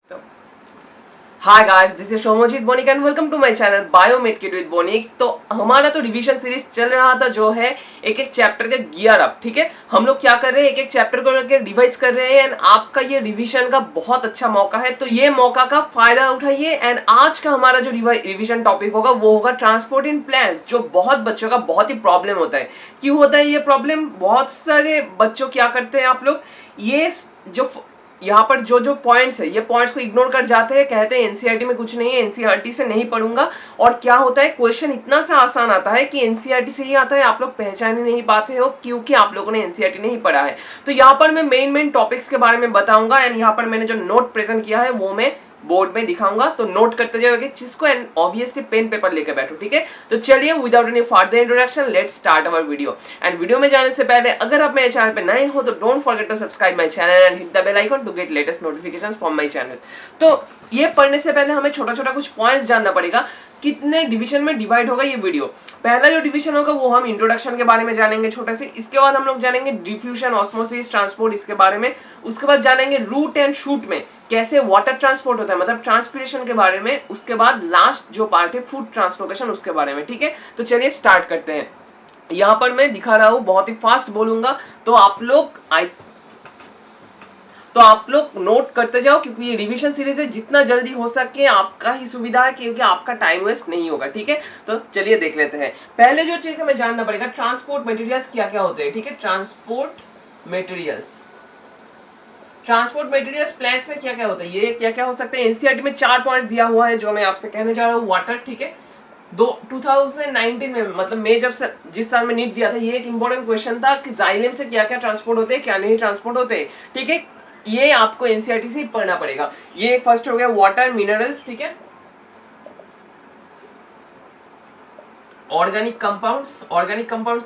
तो hi guys, this is Shomojit Bonik and welcome to my channel biomed kit with Bonik. तो हमारा तो रिवीजन सीरीज चल रहा था जो है एक एक चैप्टर के गियर अप। ठीक है, हम लोग क्या कर रहे हैं, एक एक चैप्टर को लेकर रिवाइज कर रहे हैं एंड आपका ये रिवीजन का बहुत अच्छा मौका है, तो ये मौका का फायदा उठाइए। एंड आज का हमारा जो रिवीजन टॉपिक होगा वो होगा ट्रांसपोर्ट इन प्लेन्स, जो बहुत बच्चों का बहुत ही प्रॉब्लम होता है। क्यों होता है ये प्रॉब्लम? बहुत सारे बच्चों क्या करते हैं, आप लोग ये जो यहाँ पर जो जो पॉइंट्स है, ये पॉइंट्स को इग्नोर कर जाते हैं, कहते हैं एनसीईआरटी में कुछ नहीं है, एनसीईआरटी से नहीं पढ़ूंगा। और क्या होता है, क्वेश्चन इतना सा आसान आता है कि एनसीईआरटी से ही आता है, आप लोग पहचान ही नहीं पाते हो क्योंकि आप लोगों ने एनसीईआरटी नहीं पढ़ा है। तो यहाँ पर मैं मेन टॉपिक्स के बारे में बताऊंगा एंड यहाँ पर मैंने जो नोट प्रेजेंट किया है वो मैं बोर्ड में दिखाऊंगा, तो नोट करते जाओगे चीज को एंड ऑब्वियसली पेन पेपर लेकर बैठो। ठीक है, तो चलिए without any further introduction let's start our video. And video में जाने से पहले अगर आप मेरे चैनल पे नए हो तो don't forget to subscribe my channel and hit the bell icon to get latest notifications from my channel. तो ये पढ़ने से पहले हमें छोटा छोटा कुछ पॉइंट्स जानना पड़ेगा, कितने डिवीजन में डिवाइड होगा ये वीडियो। पहला जो डिवीजन होगा वो हम इंट्रोडक्शन के बारे में जानेंगे छोटे से, इसके बाद हम लोग जानेंगे डिफ्यूजन, ऑस्मोसिस, ट्रांसपोर्ट इसके बारे में, उसके बाद जानेंगे रूट एंड शूट में कैसे वाटर ट्रांसपोर्ट होता है, मतलब ट्रांसपिरेशन के बारे में, उसके बाद लास्ट जो पार्ट है फूड ट्रांसलोकेशन उसके बारे में। ठीक है, तो चलिए स्टार्ट करते हैं। यहाँ पर मैं दिखा रहा हूँ, बहुत ही फास्ट बोलूंगा तो आप लोग नोट करते जाओ क्योंकि ये रिवीजन सीरीज है, जितना जल्दी हो सके आपका ही सुविधा है क्योंकि आपका टाइम वेस्ट नहीं होगा। ठीक है, तो चलिए देख लेते हैं। पहले जो चीज हमें जानना पड़ेगा, ट्रांसपोर्ट मटेरियल्स क्या क्या होते हैं। ठीक है, ट्रांसपोर्ट मटेरियल्स प्लांट्स में क्या क्या होता है, ये क्या क्या हो सकते हैं। एनसीईआरटी में 4 पॉइंट्स दिया हुआ है जो मैं आपसे कहने जा रहा हूँ। वाटर, ठीक है, 2019 में, मतलब मैं जिस साल में नीट दिया था, ये एक इंपॉर्टेंट क्वेश्चन था कि जाइलम से क्या क्या ट्रांसपोर्ट होते हैं, क्या नहीं ट्रांसपोर्ट होते हैं। ठीक है, ये आपको एनसीईआरटी से ही पढ़ना पड़ेगा। ये फर्स्ट हो गया वाटर मिनरल्स। ठीक है, ऑर्गेनिक कंपाउंड्स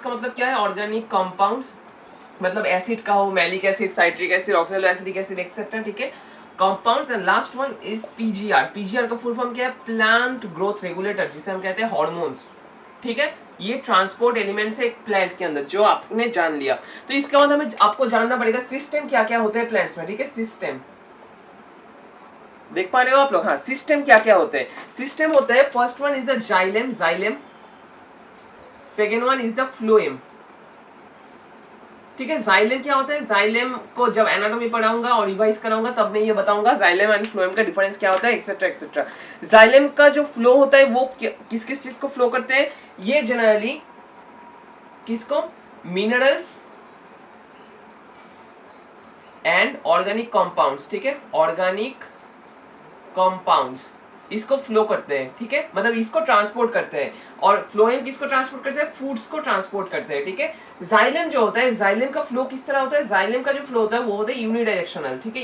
का मतलब क्या है, ऑर्गेनिक कंपाउंड्स मतलब एसिड का हो, malic acid, citric acid, oxaloacetic acid etcetera. ठीक है, compounds. And last one is PGR का फुल फॉर्म क्या है, प्लांट ग्रोथ रेगुलेटर, जिसे हम कहते हैं हार्मोन्स। ठीक है, ये ट्रांसपोर्ट एलिमेंट्स है एक प्लांट के अंदर, जो आपने जान लिया। तो इसके बाद हमें आपको जानना पड़ेगा सिस्टम क्या क्या होते हैं प्लांट्स में। ठीक है, सिस्टम देख पा रहे हो आप लोग? हाँ, सिस्टम क्या क्या होते हैं। सिस्टम होता है, first one is the xylem, second one is the phloem. ठीक है, जाइलम क्या होता है, जाइलम को जब एनाटॉमी पढ़ाऊंगा और रिवाइज कराऊंगा तब मैं ये बताऊंगा जाइलम एंड फ्लोएम का डिफरेंस क्या होता है, एक्सेट्रा एक्सेट्रा। जाइलम का जो फ्लो होता है वो किस किस चीज को फ्लो करते हैं, ये जनरली किसको, मिनरल्स एंड ऑर्गेनिक कंपाउंड्स। ठीक है, ऑर्गेनिक कंपाउंड्स इसको फ्लो करते हैं। ठीक है, मतलब इसको ट्रांसपोर्ट करते हैं। और फ्लोएम किसको ट्रांसपोर्ट करते हैं, फूड्स को ट्रांसपोर्ट करते हैं। ठीक है, जाइलम जो होता है, जाइलम का फ्लो किस तरह होता है, जाइलम का जो फ्लो होता है वो होता है यूनिडायरेक्शनल। ठीक है,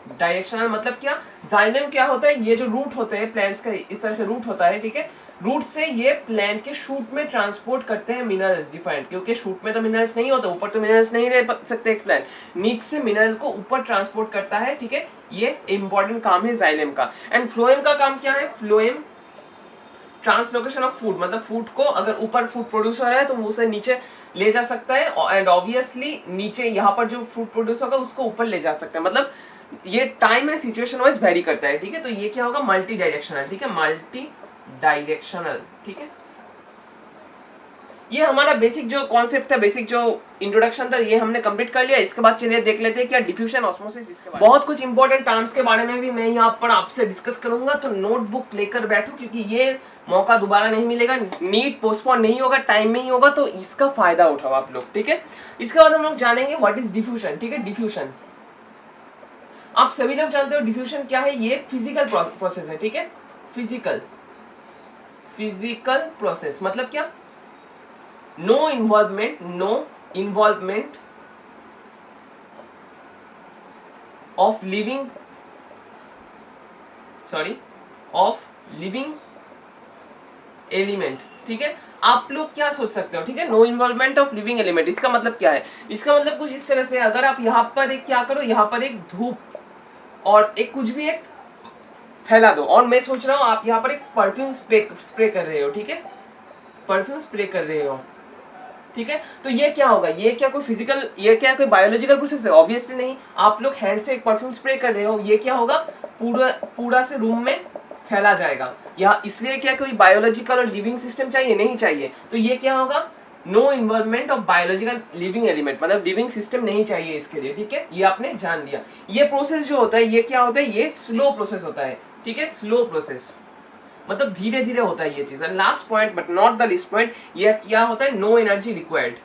डायरेक्शनल मतलब क्या, जाइलम क्या होता है, ये जो रूट होते हैं प्लांट्स का, इस तरह से रूट होता है। ठीक है, रूट से ये प्लांट के शूट में ट्रांसपोर्ट करते हैं मिनरल्स डिफरेंट, क्योंकि शूट में तो मिनरल्स नहीं होता, ऊपर तो मिनरल्स नहीं रह सकते एक प्लांट, नीचे से मिनरल को ऊपर ट्रांसपोर्ट करता है। ठीक है, ये इंपॉर्टेंट काम है जाइलम का। एंड फ्लोएम का काम क्या है, फ्लोएम ट्रांसलोकेशन ऑफ फूड, मतलब फूड को अगर ऊपर फूड प्रोड्यूस हो रहा है तो वो उसे नीचे ले जा सकता है एंड ऑब्वियसली नीचे यहाँ पर जो फूड प्रोड्यूस होगा उसको ऊपर ले जा सकता है, मतलब ये time and situation wise very करता है। ठीक है, तो ये क्या होगा, मल्टी डायरेक्शनल। ठीक है, मल्टी डायरेक्शनल। ठीक है, ये हमारा बेसिक जो कॉन्सेप्ट था, बेसिक जो इंट्रोडक्शन था, ये हमने कंप्लीट कर लिया। इसके बाद चलिए देख लेते हैं क्या डिफ्यूजन, ऑस्मोसिस, इसके बाद बहुत कुछ इंपॉर्टेंट टर्म्स के बारे में भी मैं यहाँ पर आपसे डिस्कस करूंगा, तो नोटबुक लेकर बैठो क्योंकि ये मौका दोबारा नहीं मिलेगा, नीट पोस्टपोन नहीं होगा, टाइम में ही होगा, तो इसका फायदा उठाओ आप लोग। ठीक है, इसके बाद हम लोग जानेंगे व्हाट इज डिफ्यूजन। ठीक है, डिफ्यूजन आप सभी लोग जानते हो डिफ्यूजन क्या है, ये फिजिकल प्रोसेस है। ठीक है, फिजिकल प्रोसेस मतलब क्या, no involvement of living element. ठीक है, आप लोग क्या सोच सकते हो, ठीक है, no involvement of living element, इसका मतलब क्या है, इसका मतलब कुछ इस तरह से, अगर आप यहाँ पर एक क्या करो, यहाँ पर एक धूप और एक कुछ भी एक फैला दो, और मैं सोच रहा हूँ आप यहाँ पर एक परफ्यूम स्प्रे कर रहे हो। ठीक है, परफ्यूम स्प्रे कर रहे हो। ठीक है। तो ये क्या होगा, ये क्या कोई फिजिकल, ये क्या कोई बायोलॉजिकल प्रोसेस है? ऑब्वियसली नहीं। आप लोग हैंड से एक परफ्यूम स्प्रे कर रहे हो, ये क्या होगा, पूरा पूरा से रूम में फैला जाएगा। या इसलिए क्या कोई बायोलॉजिकल और लिविंग सिस्टम चाहिए? नहीं चाहिए। तो ये क्या होगा, no involvement of biological living element, मतलब लिविंग सिस्टम नहीं चाहिए इसके लिए, ठीक है। ये आपने जान लिया। ये प्रोसेस जो होता है ये क्या होता है, ये स्लो प्रोसेस होता है, ठीक है, स्लो प्रोसेस, मतलब धीरे धीरे होता है ये चीज। Last point but not the least point, ये क्या होता है, नो एनर्जी रिक्वायर्ड,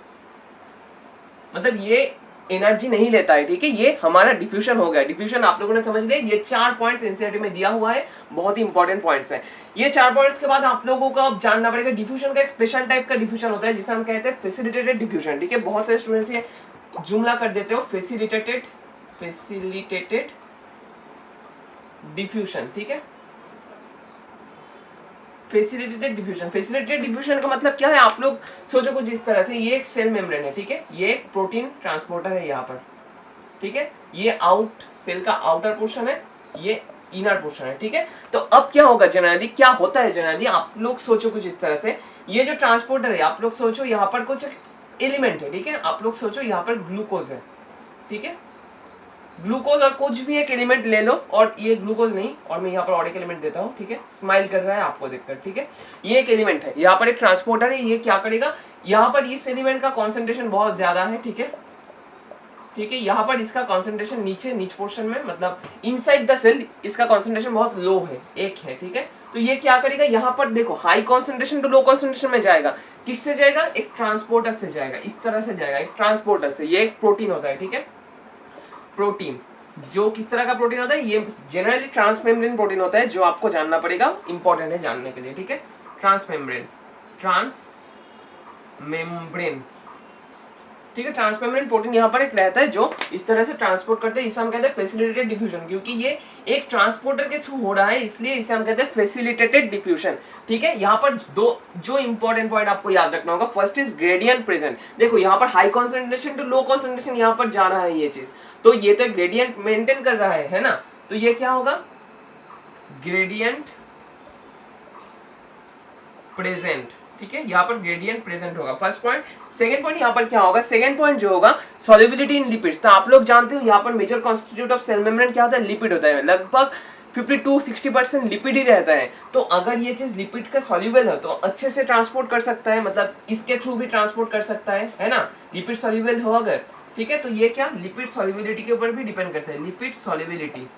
मतलब ये एनर्जी नहीं लेता है, ठीक है। ये हमारा डिफ्यूजन हो गया। डिफ्यूजन आप लोगों ने समझ लिया। ये 4 पॉइंट्स एनसीईआरटी में दिया हुआ है, बहुत ही इंपॉर्टेंट पॉइंट्स हैं। ये 4 पॉइंट्स के बाद आप लोगों को अब जानना पड़ेगा डिफ्यूजन का एक स्पेशल टाइप का डिफ्यूजन होता है जिसे हम कहते हैं फैसिलिटेटेड डिफ्यूजन, ठीक है। बहुत सारे स्टूडेंट्स ये जुमला कर देते हो फैसिलिटेटेड डिफ्यूजन, ठीक है। फैसिलिटेटेड डिफ्यूजन, फैसिलिटेटेड डिफ्यूजन का मतलब क्या है, आप लोग सोचो कुछ इस तरह से, ये एक सेल मेम्ब्रेन है, ठीक है, ये एक प्रोटीन ट्रांसपोर्टर है यहाँ पर, ठीक है, ये आउट सेल का आउटर पोर्शन है, ये इनर पोर्शन है, ठीक है। तो अब क्या होगा, जनरली क्या होता है, जनरली आप लोग सोचो कुछ इस तरह से, ये जो ट्रांसपोर्टर है, आप लोग सोचो यहाँ पर कुछ एलिमेंट है, ठीक है, आप लोग सोचो यहाँ पर ग्लूकोज है, ठीक है, ग्लूकोज और कुछ भी एक एलिमेंट ले लो, और ये ग्लूकोज नहीं, और मैं यहाँ पर और एक एलिमेंट देता हूँ, ठीक है, स्माइल कर रहा है आपको देखकर, ठीक है, ये एक एलिमेंट है, यहाँ पर एक ट्रांसपोर्टर है, ये क्या करेगा, यहाँ पर इस एलिमेंट का कॉन्सेंट्रेशन बहुत ज्यादा है, ठीक है, ठीक है, यहाँ पर इसका कॉन्सेंट्रेशन नीच पोर्शन में, मतलब इनसाइड द सेल इसका कॉन्सेंट्रेशन बहुत लो है, एक है, ठीक है। तो ये क्या करेगा, यहाँ पर देखो high concentration to low concentration में जाएगा, किससे जाएगा, एक ट्रांसपोर्टर से जाएगा, इस तरह से जाएगा, एक ट्रांसपोर्टर से। ये एक प्रोटीन होता है, ठीक है, प्रोटीन, जो किस तरह का प्रोटीन होता है, ये जनरली ट्रांसमेम्ब्रेन प्रोटीन होता है, जो आपको जानना पड़ेगा, इंपॉर्टेंट है जानने के लिए, ठीक है। ट्रांसमेम्ब्रेन, ठीक है, ट्रांसमेम्ब्रेन प्रोटीन यहाँ पर एक रहता है जो इस तरह से ट्रांसपोर्ट करते हैं, इसे हम कहते हैं फैसिलिटेटेड डिफ्यूजन, क्योंकि ये एक ट्रांसपोर्टर के थ्रू हो रहा है, इसलिए इसे हम कहते हैं फैसिलिटेटेड डिफ्यूजन, ठीक है। यहाँ पर दो जो इंपॉर्टेंट पॉइंट आपको याद रखना होगा, फर्स्ट इज ग्रेडियंट प्रेजेंट। देखो यहाँ पर high concentration to low concentration यहाँ पर जा रहा है ये चीज, तो ये तो ग्रेडियंट मेंटेन कर रहा है ना, तो ये क्या होगा, ग्रेडियंट प्रेजेंट, ठीक है, यहाँ पर ग्रेडियंट प्रेजेंट होगा, फर्स्ट पॉइंट। सेकंड पॉइंट यहाँ पर क्या होगा, सेकंड पॉइंट जो होगा, सॉल्युबिलिटी इन लिपिड्स। तो आप लोग जानते हो यहाँ पर major constitute of cell membrane क्या होता है, लिपिड होता है, लगभग 50-60% लिपिड ही रहता है। तो अगर ये चीज लिपिड का सॉल्युबल है तो अच्छे से ट्रांसपोर्ट कर सकता है, मतलब इसके थ्रू भी ट्रांसपोर्ट कर सकता है ना, लिपिड सॉल्युबल हो अगर, ठीक है। तो ये क्या लिपिड सॉल्युबिलिटी के ऊपर भी डिपेंड करता है, लिपिड सॉल्युबिलिटी,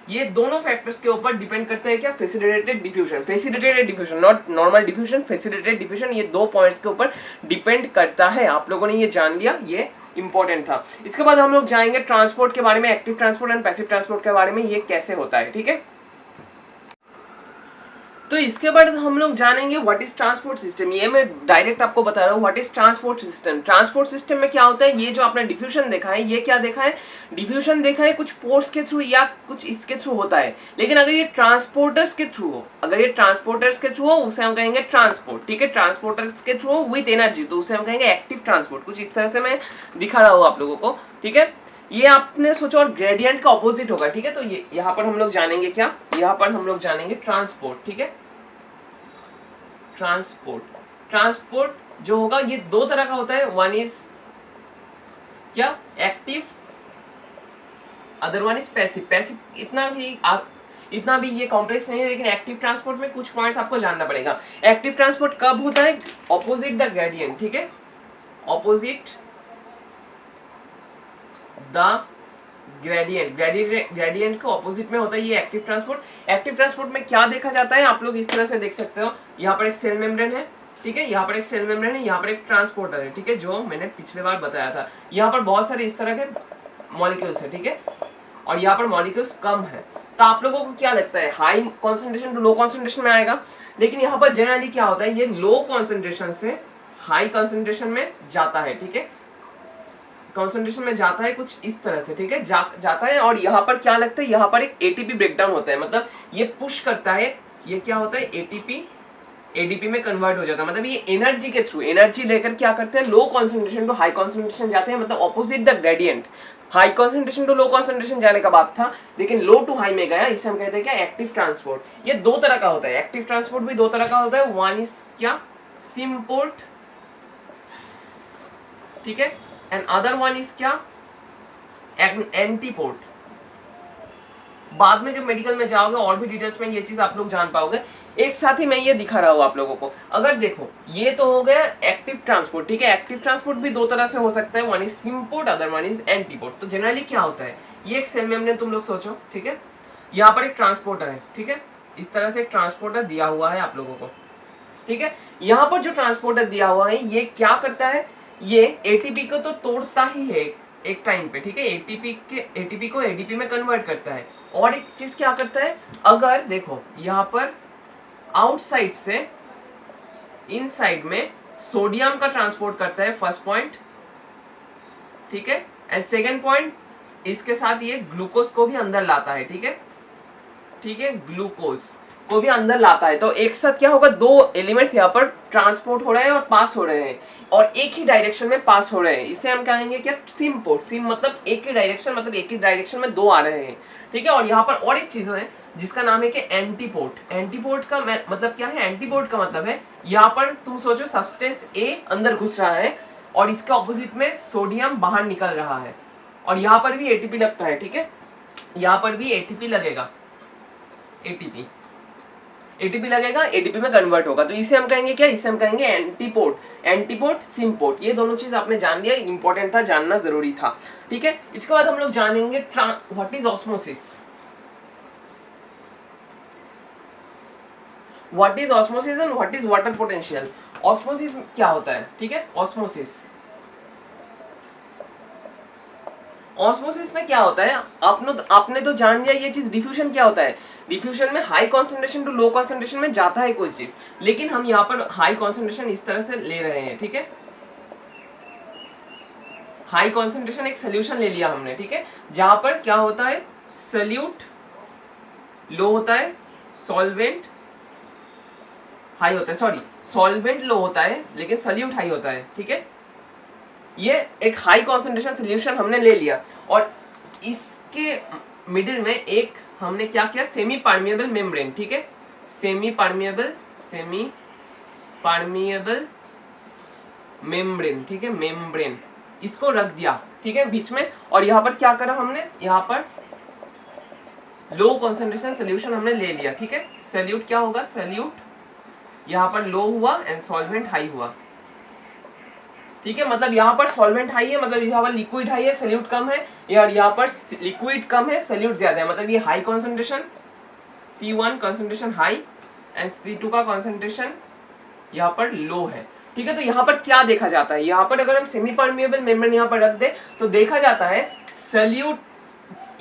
ये दोनों फैक्टर्स के ऊपर डिपेंड करता है क्या, facilitated diffusion, not normal diffusion, facilitated diffusion, ये दो पॉइंट्स के ऊपर डिपेंड करता है। आप लोगों ने ये जान लिया, ये इंपॉर्टेंट था। इसके बाद हम लोग जाएंगे ट्रांसपोर्ट के बारे में, active transport and passive transport के बारे में, ये कैसे होता है, ठीक है। तो इसके बाद हम लोग जानेंगे व्हाट इज ट्रांसपोर्ट सिस्टम। ये मैं डायरेक्ट आपको बता रहा हूँ what is transport system. Transport system में क्या होता है, ये जो आपने डिफ्यूजन देखा है, ये क्या देखा है, डिफ्यूजन देखा है कुछ पोर्स के थ्रू या कुछ इसके थ्रू होता है, लेकिन अगर ये ट्रांसपोर्टर्स के थ्रू हो, उसे हम कहेंगे ट्रांसपोर्ट, ठीक है, ट्रांसपोर्टर्स के थ्रू विद एनर्जी, तो उसे हम कहेंगे एक्टिव ट्रांसपोर्ट। कुछ इस तरह से मैं दिखा रहा हूँ आप लोगों को, ठीक है। ये आपने सोचा और ग्रेडियंट का ऑपोजिट होगा, ठीक है। तो ये यहाँ पर हम लोग जानेंगे क्या, यहाँ पर हम लोग जानेंगे ट्रांसपोर्ट, ठीक है। ट्रांसपोर्ट जो होगा ये दो तरह का होता है, वन इज क्या, active, other one is passive. इतना भी ये कॉम्प्लेक्स नहीं है, लेकिन एक्टिव ट्रांसपोर्ट में कुछ पॉइंट्स आपको जानना पड़ेगा। एक्टिव ट्रांसपोर्ट कब होता है, ऑपोजिट द ग्रेडियंट, ठीक है, ऑपोजिट द ग्रेडियंट के ऑपोजिट में होता है ये एक्टिव ट्रांसपोर्ट। एक्टिव ट्रांसपोर्ट में क्या देखा जाता है, आप लोग इस तरह से देख सकते हो, यहाँ पर एक सेल मेम्ब्रेन है, ठीक है, यहाँ पर एक सेल मेम्ब्रेन है, यहाँ पर एक ट्रांसपोर्टर है, ठीक है, जो मैंने पिछले बार बताया था। यहाँ पर बहुत सारे इस तरह के मॉलिक्यूल्स है, ठीक है, और यहाँ पर मॉलिक्यूल्स कम है। तो आप लोगों को क्या लगता है, high concentration to low concentration में आएगा, लेकिन यहाँ पर जनरली क्या होता है, ये लो कॉन्सेंट्रेशन से हाई कॉन्सेंट्रेशन में जाता है, ठीक है, कॉन्सेंट्रेशन में जाता है कुछ इस तरह से, ठीक है, जाता है। और यहाँ पर क्या लगता है, यहाँ पर एक एटीपी ब्रेकडाउन होता है, मतलब ये पुश करता है, ये क्या होता है, एटीपी एडीपी में कन्वर्ट हो जाता है, मतलब ये एनर्जी के थ्रू, एनर्जी लेकर क्या करते हैं, low concentration to high concentration जाते हैं, मतलब opposite the gradient. High concentration to low concentration जाने का बात था, लेकिन लो टू हाई में गया, इसे हम कहते हैं क्या, एक्टिव ट्रांसपोर्ट। ये दो तरह का होता है, एक्टिव ट्रांसपोर्ट भी दो तरह का होता है, वन इज क्या, सिम्पोर्ट, ठीक है, एंड अदर वन इज क्या, एंटीपोर्ट। बाद में जब मेडिकल में जाओगे और भी डिटेल्स में ये चीज आप लोग जान पाओगे। एक साथ ही मैं ये दिखा रहा हूँ आप लोगों को। अगर देखो ये तो हो गया एक्टिव ट्रांसपोर्ट, ठीक है। एक्टिव ट्रांसपोर्ट भी दो तरह से हो सकता है, one is symport, other one is antiport. तो जनरली क्या होता है, ये एक सेल मेम्ब्रेन तुम लोग सोचो, ठीक है, यहाँ पर एक ट्रांसपोर्टर है, ठीक है, इस तरह से एक ट्रांसपोर्टर दिया हुआ है आप लोगों को, ठीक है। यहाँ पर जो ट्रांसपोर्टर दिया हुआ है ये क्या करता है, ये एटीपी को तो तोड़ता ही है एक टाइम पे, ठीक है, एटीपी को एडीपी में कन्वर्ट करता है। और एक चीज क्या करता है, अगर देखो यहाँ पर आउटसाइड से इनसाइड में सोडियम का ट्रांसपोर्ट करता है, फर्स्ट पॉइंट, ठीक है, एंड सेकेंड पॉइंट इसके साथ ये ग्लूकोज को भी अंदर लाता है, ठीक है, ठीक है, ग्लूकोज को भी अंदर लाता है। तो एक साथ क्या होगा, दो एलिमेंट्स यहाँ पर ट्रांसपोर्ट हो रहे हैं और पास हो रहे हैं, और एक ही डायरेक्शन में पास हो रहे हैं। इसे हम कहेंगे क्या, सिम्पोर्ट। सिम मतलब एक ही डायरेक्शन, मतलब एक ही डायरेक्शन में दो आ रहे हैं, ठीक है। और यहाँ पर और एक चीज है जिसका नाम है कि एंटीपोर्ट। एंटीपोर्ट का मतलब क्या है, एंटीपोर्ट का मतलब है यहाँ पर तुम सोचो सब्सटेंस ए अंदर घुस रहा है और इसके ऑपोजिट में सोडियम बाहर निकल रहा है, और यहाँ पर भी एटीपी लगता है, ठीक है, यहाँ पर भी एटीपी लगेगा, एटीपी लगेगा, एटीपी में कन्वर्ट होगा। तो इसे हम कहेंगे क्या, इसे हम कहेंगे एंटीपोर्ट। एंटीपोर्ट, सिम्पोर्ट, ये दोनों चीज आपने जान लिया, इंपॉर्टेंट था, जानना जरूरी था, ठीक है। इसके बाद हम लोग जानेंगे what is osmosis. What is osmosis and what is water potential. Osmosis क्या होता है, ठीक है, ऑस्मोसिस में क्या होता है, आपने तो जान लिया ये चीज। डिफ्यूजन क्या होता है, डिफ्यूजन में high concentration to low concentration में जाता है कोई चीज, लेकिन हम यहाँ पर हाई कॉन्सेंट्रेशन इस तरह से ले रहे हैं, ठीक है, हाई कॉन्सेंट्रेशन एक सोल्यूशन ले लिया हमने, ठीक है, जहां पर क्या होता है, सल्यूट लो होता है, सॉल्वेंट हाई होता है, सॉरी सॉल्वेंट लो होता है लेकिन सल्यूट हाई होता है, ठीक है। ये एक हाई कॉन्सेंट्रेशन सोल्यूशन हमने ले लिया, और इसके मिडिल में एक हमने क्या किया, सेमी परमिएबल मेम्ब्रेन, ठीक है, सेमी परमिएबल मेम्ब्रेन, ठीक है, मेम्ब्रेन इसको रख दिया, ठीक है, बीच में। और यहाँ पर क्या करा हमने, यहाँ पर लो कॉन्सेंट्रेशन सोल्यूशन हमने ले लिया, ठीक है। सल्यूट क्या होगा, सल्यूट यहाँ पर लो हुआ एंड सॉल्वेंट हाई हुआ, ठीक है, मतलब यहाँ पर सॉल्वेंट हाई है, मतलब यहाँ पर लिक्विड हाई है, सल्यूट कम है, और यहाँ पर लिक्विड कम है, सल्यूट ज्यादा है, मतलब ये high concentration C1 concentration high and C2 का कॉन्सेंट्रेशन यहाँ पर लो है, ठीक है। तो यहाँ पर क्या देखा जाता है, यहाँ पर अगर हम सेमी परमिएबल मेम्ब्रेन यहाँ पर रख दे तो देखा जाता है सल्यूट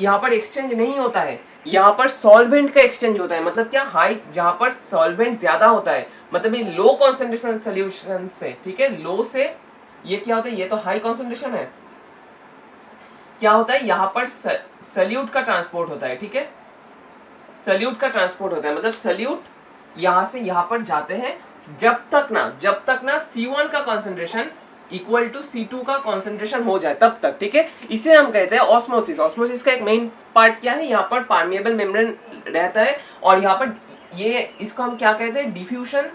यहाँ पर एक्सचेंज नहीं होता है, यहाँ पर सॉल्वेंट का एक्सचेंज होता है। मतलब क्या, हाई जहाँ पर सॉल्वेंट ज्यादा होता है, मतलब ये लो कॉन्सेंट्रेशन सोल्यूशन से, ठीक है, लो से ये क्या होता है, ये तो हाई कॉन्सेंट्रेशन है, क्या होता है, यहाँ पर सल्यूट का ट्रांसपोर्ट होता है, ठीक है, सल्यूट का ट्रांसपोर्ट होता है, मतलब सल्यूट यहाँ से यहाँ पर जाते हैं जब तक ना C1 का कॉन्सेंट्रेशन इक्वल टू C2 का कॉन्सेंट्रेशन हो जाए तब तक, ठीक है। इसे हम कहते हैं ऑस्मोसिस। ऑस्मोसिस का एक मेन पार्ट क्या है, यहाँ पर परमिएबल मेम्ब्रेन रहता है, और यहाँ पर ये इसको हम क्या कहते हैं, डिफ्यूजन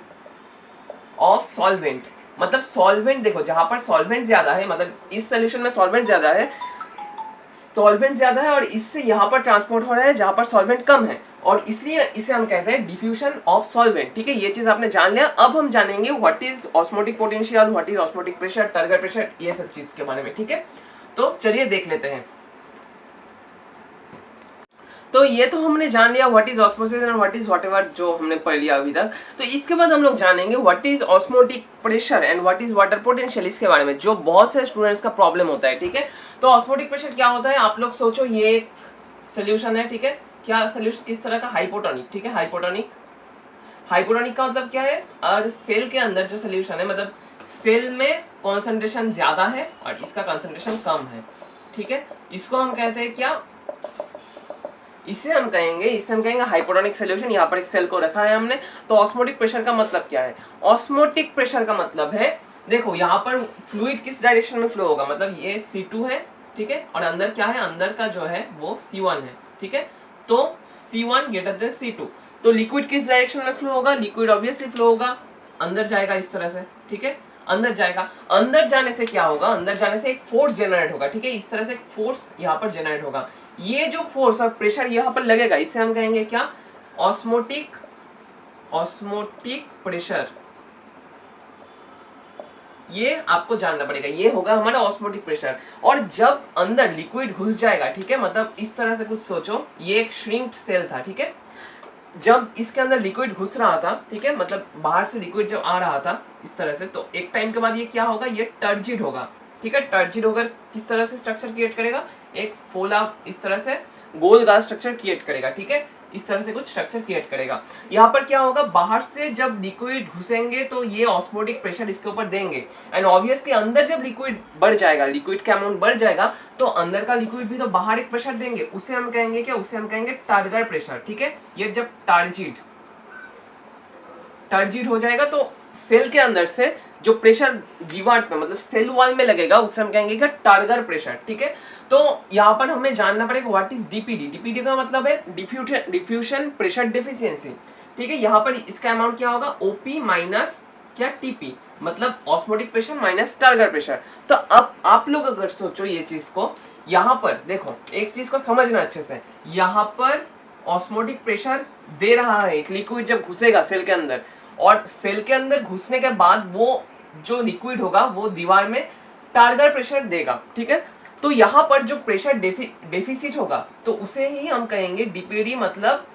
ऑफ सॉल्वेंट। मतलब सॉल्वेंट देखो, जहां पर सॉल्वेंट ज्यादा है, मतलब इस सोल्यूशन में सॉल्वेंट ज्यादा है और इससे यहाँ पर ट्रांसपोर्ट हो रहा है जहां पर सॉल्वेंट कम है, और इसलिए इसे हम कहते हैं डिफ्यूजन ऑफ सॉल्वेंट, ठीक है। ये चीज आपने जान लिया। अब हम जानेंगे what is osmotic potential, what is osmotic pressure, turgor pressure, ये सब चीज के बारे में, ठीक है। तो चलिए देख लेते हैं। तो ये तो हमने जान लिया what is osmosis and what is whatever जो हमने पढ़ लिया अभी तक। तो इसके बाद हम लोग जानेंगे what is osmotic pressure and what is water potential, इसके बारे में, जो बहुत से स्टूडेंट्स का प्रॉब्लम होता है, ठीक है। तो ऑस्मोटिक प्रेशर क्या होता है, आप लोग सोचो ये एक सोल्यूशन है, ठीक है। क्या सोल्यूशन किस तरह का, हाइपोटोनिक, ठीक है, हाइपोटोनिक का मतलब क्या है, और सेल के अंदर जो सोल्यूशन है, मतलब सेल में कॉन्सेंट्रेशन ज्यादा है और इसका कॉन्सेंट्रेशन कम है, ठीक है। इसको हम कहते हैं क्या, इसे हम कहेंगे हाइपोटोनिक सॉल्यूशन। यहाँ पर एक सेल को रखा है हमने। तो ऑस्मोटिक प्रेशर का मतलब क्या है, ऑस्मोटिक प्रेशर का मतलब है, देखो यहाँ पर फ्लूइड किस डायरेक्शन में फ्लो होगा, मतलब ये C2 है, ठीक है, और अंदर क्या है, अंदर का जो है वो C1 है, ठीक है। तो C1 ग्रेटर देन C2, तो लिक्विड किस डायरेक्शन में फ्लो होगा, लिक्विड ऑब्वियसली फ्लो होगा अंदर जाएगा इस तरह से, ठीक है, अंदर जाएगा। अंदर जाने से क्या होगा, अंदर जाने से एक फोर्स जनरेट होगा, ठीक है, इस तरह से एक फोर्स यहाँ पर जनरेट होगा। ये जो फोर्स और प्रेशर यहाँ पर लगेगा इसे हम कहेंगे क्या, ऑस्मोटिक प्रेशर। ये आपको जानना पड़ेगा, ये होगा हमारा ऑस्मोटिक प्रेशर। और जब अंदर लिक्विड घुस जाएगा, ठीक है, मतलब इस तरह से कुछ सोचो, ये एक श्रिंक्ड सेल था, ठीक है, जब इसके अंदर लिक्विड घुस रहा था, ठीक है, मतलब बाहर से लिक्विड जब आ रहा था इस तरह से, तो एक टाइम के बाद ये क्या होगा, ये टर्जिड होगा, ठीक है। टर्जिड होकर किस तरह से स्ट्रक्चर क्रिएट करेगा, एक फोला इस तरह से गोल गाल स्ट्रक्चर क्रिएट करेगा, ठीक है, इस तरह से कुछ स्ट्रक्चर क्रिएट करेगा। यहाँ पर क्या होगा, बाहर से जब लिक्विड घुसेंगे तो ये ऑस्मोटिक प्रेशर इसके ऊपर देंगे, एंड ऑब्वियसली अंदर जब लिक्विड बढ़ जाएगा, लिक्विड का अमाउंट बढ़ जाएगा, तो अंदर का लिक्विड भी तो बाहर एक प्रेशर देंगे, उसे हम कहेंगे क्या, उसे हम कहेंगे टारगर प्रेशर, ठीक है। ये जब टर्जिड हो जाएगा तो सेल के अंदर से जो प्रेशर दीवार पे मतलब सेल वॉल में लगेगा उसे हम कहेंगे क्या, टारगर प्रेशर, ठीक है। तो यहाँ पर हमें जानना पड़ेगा व्हाट इज डीपीडी। डीपीडी का मतलब है डिफ्यूजन प्रेशर डेफिशिएंसी, ठीक है। यहाँ पर इसका अमाउंट क्या होगा, ओपी माइनस क्या, टीपी, मतलब osmotic pressure minus turgor pressure. तो अब आप लोग अगर सोचो ये चीज को, यहाँ पर देखो एक चीज को समझना अच्छे से, यहाँ पर ऑस्मोटिक प्रेशर दे रहा है एक लिक्विड जब घुसेगा सेल के अंदर, और सेल के अंदर घुसने के बाद वो जो लिक्विड होगा वो दीवार में टारगर प्रेशर देगा, ठीक है। तो यहाँ पर जो प्रेशर डेफिसिट होगा तो उसे ही हम कहेंगे डीपीडी, मतलब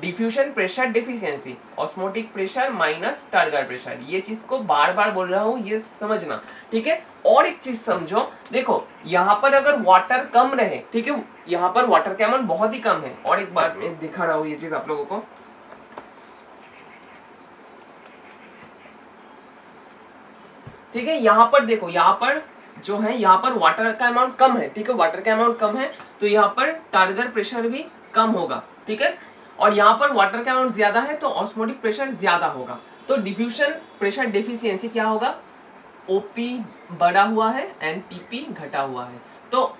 diffusion pressure deficiency, osmotic pressure minus turgor pressure. ये चीज को बार बार बोल रहा हूँ, ये समझना, ठीक है। और एक चीज समझो, देखो यहाँ पर अगर वाटर कम रहे, ठीक है, यहाँ पर वाटर का अमाउंट बहुत ही कम है, और एक बार मैं दिखा रहा हूँ ये चीज आप लोगों को, ठीक है। यहाँ पर देखो, यहाँ पर जो है, यहाँ पर वाटर का अमाउंट कम है, ठीक है, वाटर का अमाउंट कम है, तो यहाँ पर टारगर प्रेशर भी कम होगा, ठीक है। और यहाँ पर वाटर का अमाउंट ज्यादा है तो ऑस्मोटिक प्रेशर ज्यादा होगा। तो डिफ्यूजन प्रेशर डेफिशिएंसी क्या होगा, ओपी बढ़ा हुआ है एंड टीपी घटा हुआ है। तो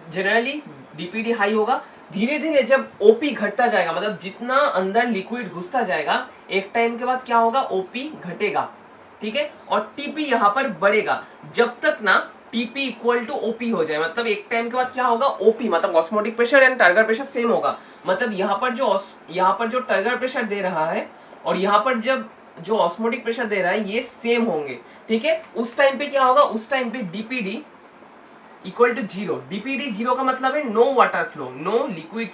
जनरली डीपीडी हाई होगा, धीरे धीरे जब ओपी घटता जाएगा, मतलब जितना अंदर लिक्विड घुसता जाएगा, एक टाइम के बाद क्या होगा, ओपी घटेगा, ठीक है, और टीपी यहाँ पर बढ़ेगा, जब तक ना टीपी इक्वल टू ओपी हो जाए। मतलब एक टाइम के बाद क्या होगा, ओपी मतलब osmotic pressure and turgor pressure same होगा, मतलब यहाँ पर जो टारगर प्रेशर दे रहा है और यहाँ पर जब जो ऑस्मोटिक प्रेशर दे रहा है ये सेम होंगे, ठीक है। उस टाइम पे क्या होगा, उस टाइम पे DPD equal to zero. DPD zero का मतलब है no water flow, no liquid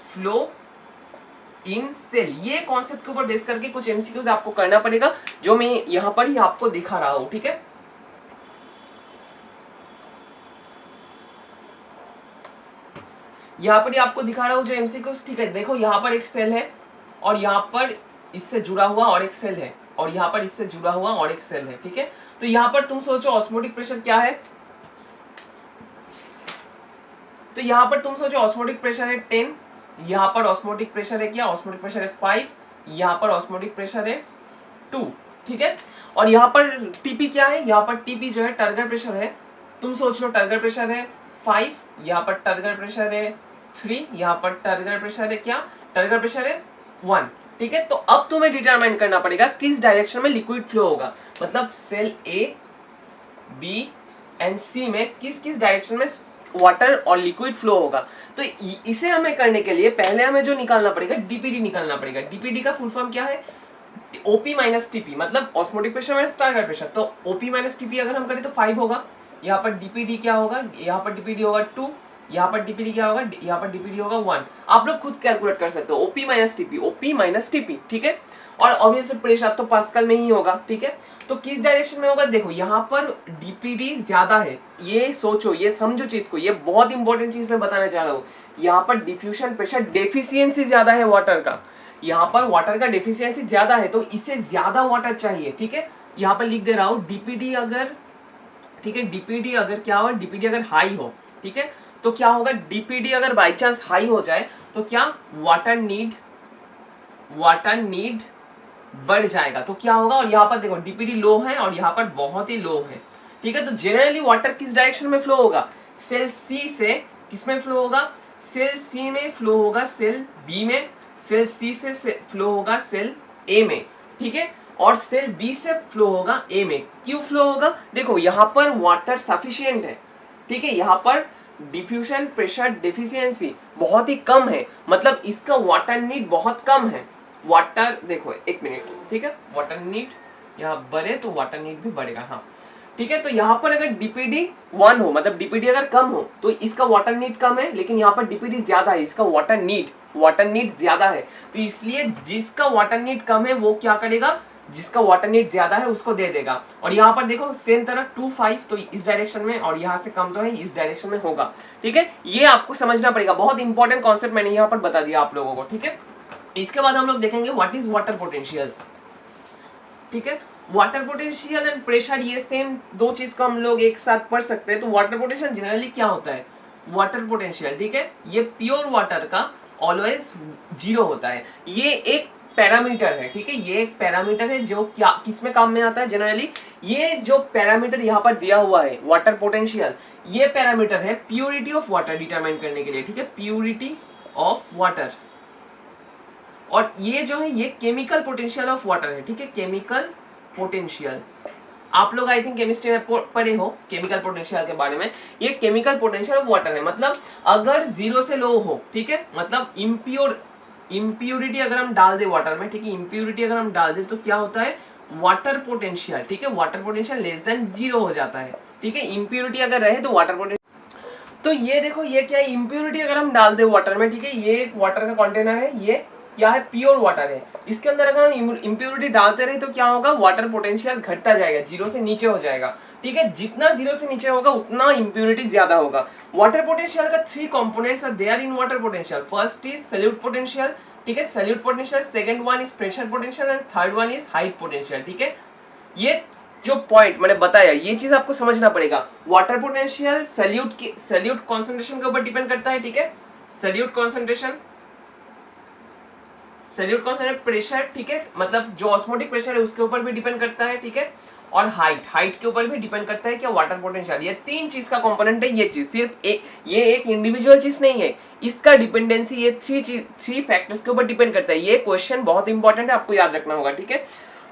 flow in cell. ये कॉन्सेप्ट के ऊपर बेस करके कुछ एमसीक्यूज आपको करना पड़ेगा, जो मैं यहाँ पर ही आपको दिखा रहा हूँ, ठीक है। यहाँ पर ही आपको दिखा रहा हूँ जो एमसीक्यूज, ठीक है। देखो यहाँ पर एक सेल है और यहाँ पर इससे जुड़ा हुआ और एक सेल है, और यहाँ पर इससे जुड़ा हुआ और एक सेल है, ठीक है। तो यहाँ पर तुम सोचो ऑस्मोटिक प्रेशर क्या है, तो यहाँ पर तुम सोचो ऑस्मोटिक प्रेशर है 10, यहाँ पर ऑस्मोटिक प्रेशर है क्या, ऑस्मोटिक प्रेशर है 5, यहाँ पर ऑस्मोटिक प्रेशर है 2, ठीक है। और यहाँ पर टीपी क्या है, यहाँ पर टीपी जो है टारगर प्रेशर है, तुम सोच लो टारगर प्रेशर है 5, यहाँ पर टारगर प्रेशर है 3, यहाँ पर टारगर प्रेशर है क्या, टारगर प्रेशर है 1, ठीक है। तो अब तुम्हें डिटरमाइन करना पड़ेगा किस डायरेक्शन में लिक्विड फ्लो होगा, मतलब सेल ए, बी एंड सी में किस किस डायरेक्शन में वाटर और लिक्विड फ्लो होगा। तो इसे हमें करने के लिए पहले हमें जो निकालना पड़ेगा, डीपीडी निकालना पड़ेगा। डीपीडी का फुल फॉर्म क्या है, ओपी माइनस टीपी, मतलब osmotic pressure minus turgor pressure. तो ओपी माइनस टीपी अगर हम करें तो 5 होगा, यहाँ पर डीपीडी क्या होगा, यहाँ पर डीपीडी होगा 2, यहाँ पर डीपीडी क्या होगा, यहाँ पर डीपीडी होगा 1। आप लोग खुद कैलकुलेट कर सकते हो, ओपी माइनस टीपी, ठीक है। और ऑब्वियसली प्रेशर तो पास्कल में ही होगा, ठीक है। तो किस डायरेक्शन में होगा, देखो यहाँ पर डीपीडी ज्यादा है, ये सोचो, ये समझो चीज को, ये बहुत इंपॉर्टेंट चीज मैं बताने जा रहा हूँ। यहाँ पर डिफ्यूजन प्रेशर डेफिशिएंसी ज्यादा है वाटर का, यहाँ पर वाटर का डेफिशिएंसी ज्यादा है, तो इसे ज्यादा वाटर चाहिए, ठीक है। यहाँ पर लिख दे रहा हूँ डीपीडी अगर, ठीक है, डीपीडी अगर क्या हो, डीपीडी अगर हाई हो, ठीक है, तो क्या होगा, डीपीडी अगर बाई चांस हाई हो जाए तो क्या वाटर नीड बढ़ जाएगा, तो क्या होगा। और यहाँ पर देखो डीपीडी लो है और यहाँ पर बहुत ही लो है, ठीक है। तो जनरली वाटर किस डायरेक्शन में फ्लो होगा, सेल सी से किसमें फ्लो होगा, सेल सी में फ्लो होगा सेल बी में, सेल सी से फ्लो होगा सेल ए में, ठीक है, और सेल बी से फ्लो होगा ए में। क्यों फ्लो होगा, देखो यहाँ पर वाटर सफिशिएंट है, ठीक है, यहाँ पर डिफ्यूजन प्रेशर डेफिशिएंसी बहुत ही कम है, मतलब इसका वाटर नीड बहुत कम है। वाटर देखो एक मिनट, ठीक है, वाटर नीड यहाँ बढ़े तो वाटर नीड भी बढ़ेगा, हाँ ठीक है। तो यहाँ पर अगर डीपीडी 1 हो, मतलब डीपीडी अगर कम हो तो इसका वाटर नीड कम है, लेकिन यहाँ पर डीपीडी ज्यादा है, इसका वाटर नीड ज्यादा है। तो इसलिए जिसका वाटर नीड कम है वो क्या करेगा, जिसका वाटर नीड ज्यादा है उसको दे देगा। और यहाँ पर देखो सेम तरह 2-5 तो इस डायरेक्शन में, और यहाँ से कम तो है इस डायरेक्शन में होगा, ठीक है। ये आपको समझना पड़ेगा, बहुत इंपॉर्टेंट कॉन्सेप्ट मैंने यहाँ पर बता दिया आप लोगों को, ठीक है। इसके बाद हम लोग देखेंगे व्हाट इज वाटर पोटेंशियल, ठीक है। वाटर पोटेंशियल एंड प्रेशर, ये सेम दो चीज को हम लोग एक साथ पढ़ सकते हैं। तो वाटर पोटेंशियल जनरली क्या होता है, वाटर पोटेंशियल, ठीक है, ये प्योर वाटर का ऑलवेज 0 होता है। ये एक पैरामीटर है, ठीक है, ये एक पैरामीटर है जो क्या किसमें काम में आता है जनरली, ये जो पैरामीटर यहाँ पर दिया हुआ है वाटर पोटेंशियल, ये पैरामीटर है प्योरिटी ऑफ वाटर डिटरमाइन करने के लिए, ठीक है, प्योरिटी ऑफ वाटर। और ये जो है ये केमिकल पोटेंशियल ऑफ वाटर है, ठीक है, केमिकल पोटेंशियल। आप लोग आई थिंक केमिस्ट्री में पढ़े हो केमिकल पोटेंशियल के बारे में। ये केमिकल पोटेंशियल ऑफ वाटर है, मतलब अगर 0 से लो हो, ठीक है, मतलब इम्प्योरिटी अगर हम डाल दे वाटर में, ठीक है, इम्प्योरिटी अगर हम डाल दे तो क्या होता है, वाटर पोटेंशियल, ठीक है, वाटर पोटेंशियल लेस देन 0 हो जाता है, ठीक है। इम्प्योरिटी अगर रहे तो वाटर पोटेंशियल, तो ये देखो ये क्या है, इम्प्योरिटी अगर हम डाल दे वाटर में, ठीक है, ये एक वाटर का कंटेनर है, ये क्या है, प्योर वाटर है। इसके अंदर अगर हम इम्प्योरिटी डालते रहे तो क्या होगा, वाटर पोटेंशियल घटता जाएगा, 0 से नीचे हो जाएगा, ठीक है। जितना 0 से नीचे होगा उतना इम्प्योरिटी ज्यादा होगा। वाटर पोटेंशियल का 3 components are there in water potential. First is solute potential, ठीक है, solute potential, second one is pressure potential and third one is height potential, ठीक है। ये जो पॉइंट मैंने बताया ये चीज आपको समझना पड़ेगा। वाटर पोटेंशियल सॉल्यूट कॉन्सेंट्रेशन के ऊपर डिपेंड करता है, ठीक है, सॉल्यूट कॉन्सेंट्रेशन प्रेशर, ठीक है, मतलब जो ऑस्मोटिक प्रेशर है उसके ऊपर भी डिपेंड करता है, ठीक है, और हाइट के ऊपर भी डिपेंड करता है क्या, वाटर पोटेंशियल। ये 3 चीज का कंपोनेंट है। ये चीज सिर्फ ये एक इंडिविजुअल चीज नहीं है, इसका डिपेंडेंसी ये 3 फैक्टर्स के ऊपर डिपेंड करता है। ये क्वेश्चन बहुत इंपॉर्टेंट है, आपको याद रखना होगा, ठीक है।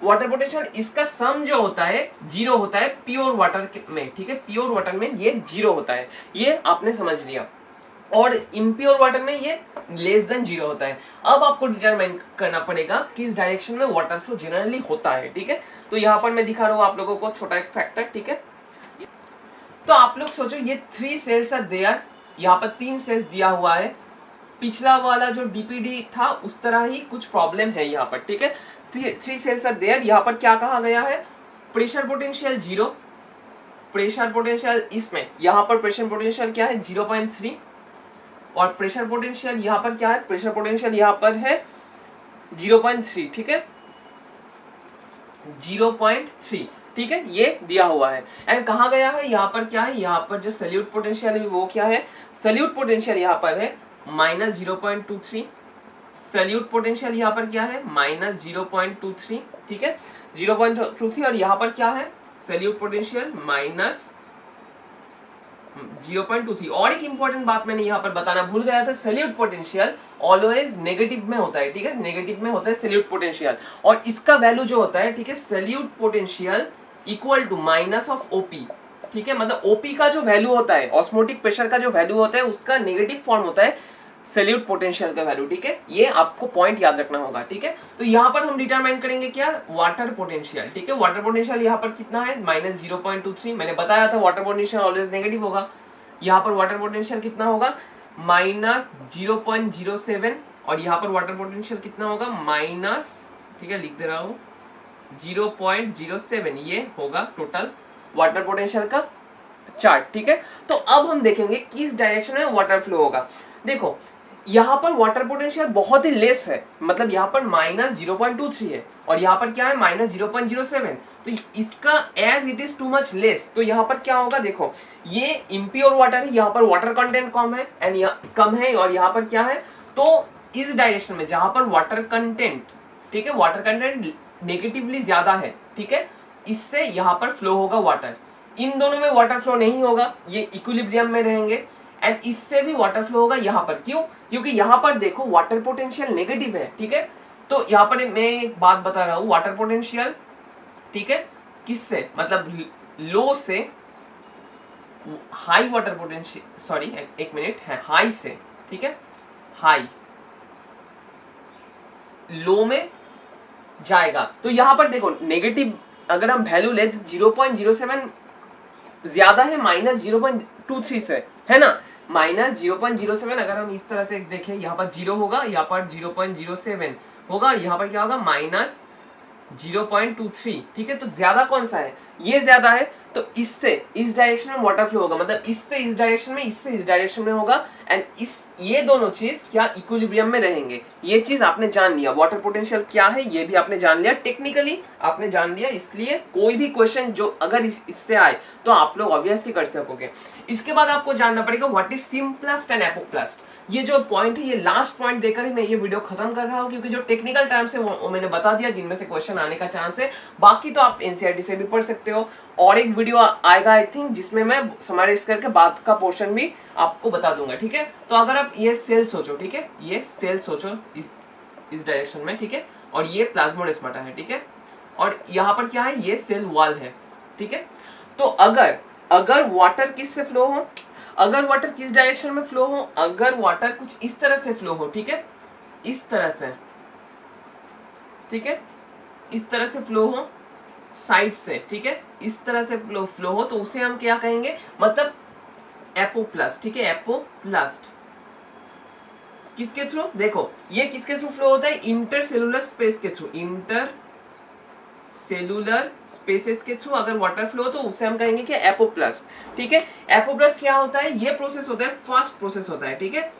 वाटर पोटेंशियल इसका सम जो होता है 0 होता है प्योर वाटर में, ठीक है, प्योर वाटर में ये 0 होता है, ये आपने समझ लिया। और इम्प्योर वाटर में ये लेस देन 0 होता है। अब आपको डिटरमाइन करना पड़ेगा किस डायरेक्शन में वाटर फ्लो जनरली होता है, ठीक है। तो यहाँ पर मैं दिखा रहा हूँ आप लोगों को छोटा एक फैक्टर, ठीक है। तो आप लोग सोचो ये 3 सेल्स आर देयर, यहाँ पर 3 सेल्स दिया हुआ है। पिछला वाला जो डीपीडी था उस तरह ही कुछ प्रॉब्लम है यहाँ पर, ठीक है। 3 सेल्स आर देयर, यहाँ पर क्या कहा गया है, प्रेशर पोटेंशियल 0, प्रेशर पोटेंशियल इसमें यहाँ पर प्रेशर पोटेंशियल क्या है 0.3, और प्रेशर पोटेंशियल यहाँ पर क्या है, प्रेशर पोटेंशियल यहाँ पर है 0.3, ठीक है, 0.3, ठीक है, ये दिया हुआ है। एंड कहा गया है यहाँ पर क्या है, यहाँ पर जो सॉल्यूट पोटेंशियल है वो क्या है, सॉल्यूट पोटेंशियल यहाँ पर है -0.23, सॉल्यूट पोटेंशियल यहाँ पर क्या है -0.23, ठीक है, 0.23, और यहाँ पर क्या है सॉल्यूट पोटेंशियल -0.23। और एक इंपॉर्टेंट बात मैंने यहाँ पर बताना भूल गया था, सॉल्यूट पोटेंशियल ऑलवेज नेगेटिव में होता है, ठीक है, नेगेटिव में होता है सॉल्यूट पोटेंशियल, और इसका वैल्यू जो होता है, ठीक है, solute potential equal to minus of OP, ठीक है, मतलब ओपी का जो वैल्यू होता है, ऑस्मोटिक प्रेशर का जो वैल्यू होता है उसका नेगेटिव फॉर्म होता है सॉल्यूट पोटेंशियल का वैल्यू, ठीक है, ये आपको पॉइंट याद रखना होगा, ठीक है। तो यहाँ पर हम डिटरमाइन करेंगे क्या, वाटर पोटेंशियल, ठीक है, वाटर पोटेंशियल यहाँ पर कितना है -0.23, मैंने बताया था वाटर पोटेंशियल ऑलवेज नेगेटिव होगा। यहाँ पर वाटर पोटेंशियल कितना होगा -0.07, और यहाँ पर वाटर पोटेंशियल कितना होगा माइनस, ठीक है, लिख दे रहा हूँ 0.07, ये होगा टोटल वाटर पोटेंशियल का चार्ट, ठीक है। तो अब हम देखेंगे किस डायरेक्शन में वाटर फ्लो होगा। देखो यहाँ पर वाटर पोटेंशियल बहुत ही लेस है, मतलब यहाँ पर -0.23 है, और यहाँ पर क्या है -0.07, तो इसका as it is too much less, तो यहाँ पर क्या होगा, देखो ये इम्प्योर वाटर है, यहाँ पर वाटर कंटेंट कम है एंड कम है, और यहाँ पर क्या है, तो इस डायरेक्शन में जहां पर वाटर कंटेंट, ठीक है, वाटर कंटेंट नेगेटिवली ज्यादा है, ठीक है, इससे यहाँ पर फ्लो होगा वाटर। इन दोनों में वाटर फ्लो नहीं होगा, ये इक्विलिब्रियम में रहेंगे, एंड इससे भी वाटर फ्लो होगा यहाँ पर। क्यों? क्योंकि यहाँ पर देखो वाटर पोटेंशियल नेगेटिव है, ठीक है, तो यहाँ पर मैं एक बात बता रहा हूँ, वाटर पोटेंशियल, ठीक है, किससे, मतलब लो से हाई वाटर पोटेंशियल, सॉरी एक मिनट है, हाई से, ठीक है, हाई लो में जाएगा। तो यहां पर देखो नेगेटिव अगर हम वैल्यू ले तो 0.07 ज्यादा है माइनस 0.23 से, है ना, माइनस 0.07 अगर हम इस तरह से देखें, यहाँ पर 0 होगा, यहाँ पर 0.07 होगा, और यहाँ पर क्या होगा माइनस 0.23, ठीक है। तो ज्यादा कौन सा है, ये ज्यादा है, तो इससे इस डायरेक्शन में वाटर फ्लो होगा, मतलब इससे इस डायरेक्शन में, इससे इस डायरेक्शन में होगा, एंड इस ये दोनों चीज क्या इक्विलिब्रियम में रहेंगे। ये चीज आपने जान लिया, वाटर पोटेंशियल क्या है ये भी आपने जान लिया, टेक्निकली आपने जान लिया, इसलिए कोई भी क्वेश्चन जो अगर इससे आए तो आप लोग ऑब्वियसली कर सकोगे। इसके बाद आपको जानना पड़ेगा what is simplest and apoplast. ये जो पॉइंट है, ये लास्ट पॉइंट देकर ही मैं ये वीडियो खत्म कर रहा हूँ, क्योंकि जो टेक्निकल टर्म्स है वो मैंने बता दिया, जिनमें से क्वेश्चन आने का चांस है। बाकी तो आप एनसीईआरटी से भी पढ़ सकते हो, और एक वीडियो आएगा आई थिंक जिसमें मैं समराइज करके बाद का पोर्शन भी आपको बता दूंगा, ठीक है। तो अगर आप ये सेल सोचो, ठीक है, ये सेल सोचो इस डायरेक्शन में, ठीक है, और ये प्लाज्मोडेस्माटा है, ठीक है, और यहाँ पर क्या है, ये सेल वॉल है, ठीक है। तो अगर वाटर किससे फ्लो हो, अगर वाटर किस डायरेक्शन में फ्लो हो, अगर वाटर कुछ इस तरह से फ्लो हो, ठीक है, इस तरह से, ठीक है, इस तरह से फ्लो हो साइड से, ठीक है, इस तरह से फ्लो हो, तो उसे हम क्या कहेंगे, मतलब एपोप्लास्ट, ठीक है, एपोप्लास्ट। किसके थ्रू, देखो ये किसके थ्रू फ्लो होता है, इंटरसेलुलर स्पेस के थ्रू, इंटर सेलुलर स्पेसेस के थ्रू अगर वाटर फ्लो तो उसे हम कहेंगे कि एपोप्लास्ट, ठीक है। एपोप्लास्ट क्या होता है, ये प्रोसेस होता है, फास्ट प्रोसेस होता है, ठीक है।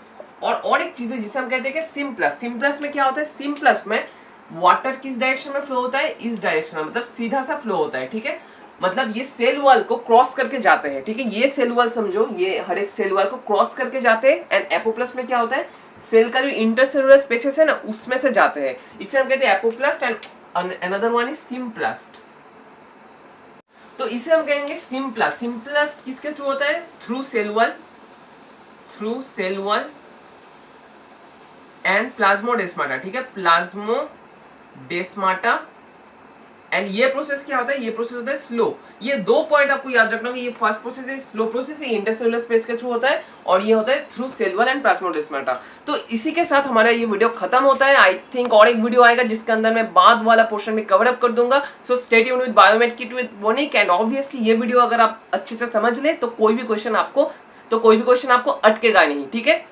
और एक चीज है जिसे हम कहते हैं कि सिम्प्लस्ट। सिम्प्लस्ट में क्या होता है, सिम्प्लस्ट में वाटर किस डायरेक्शन में फ्लो होता है, इस डायरेक्शन में, मतलब सीधा सा फ्लो होता है, ठीक है, मतलब ये सेल वॉल को क्रॉस करके जाते हैं, ठीक है, ये सेल वॉल समझो, ये हर एक सेल वॉल को क्रॉस करके जाते हैं। एंड एपोप्लास्ट में क्या होता है, सेल का जो इंटरसेलुलर स्पेसेस है ना उसमें से जाते हैं, इसे हम कहते हैं apoplast, and another one is symplast. तो इसे हम कहेंगे सिम्प्लास्ट। सिम्प्लास्ट किसके थ्रू होता है, through cell wall and plasmodesmata, ठीक है, प्लाज्मोडेस्माटा। एंड ये प्रोसेस क्या होता है, ये प्रोसेस होता है स्लो। ये दो पॉइंट आपको याद रखना कि ये फर्स्ट प्रोसेस है स्लो प्रोसेस, ये इंटरसेलुलर स्पेस के थ्रू होता है, और ये होता है through cell wall and plasmodesmata. तो इसी के साथ हमारा ये वीडियो खत्म होता है। आई थिंक और एक वीडियो आएगा जिसके अंदर मैं बाद वाला पोर्शन में कवर अप कर दूंगा। So stay tuned with biomed kit with Bonik. And obviously ये वीडियो अगर आप अच्छे से समझ ले तो कोई भी क्वेश्चन आपको अटकेगा नहीं, ठीक है।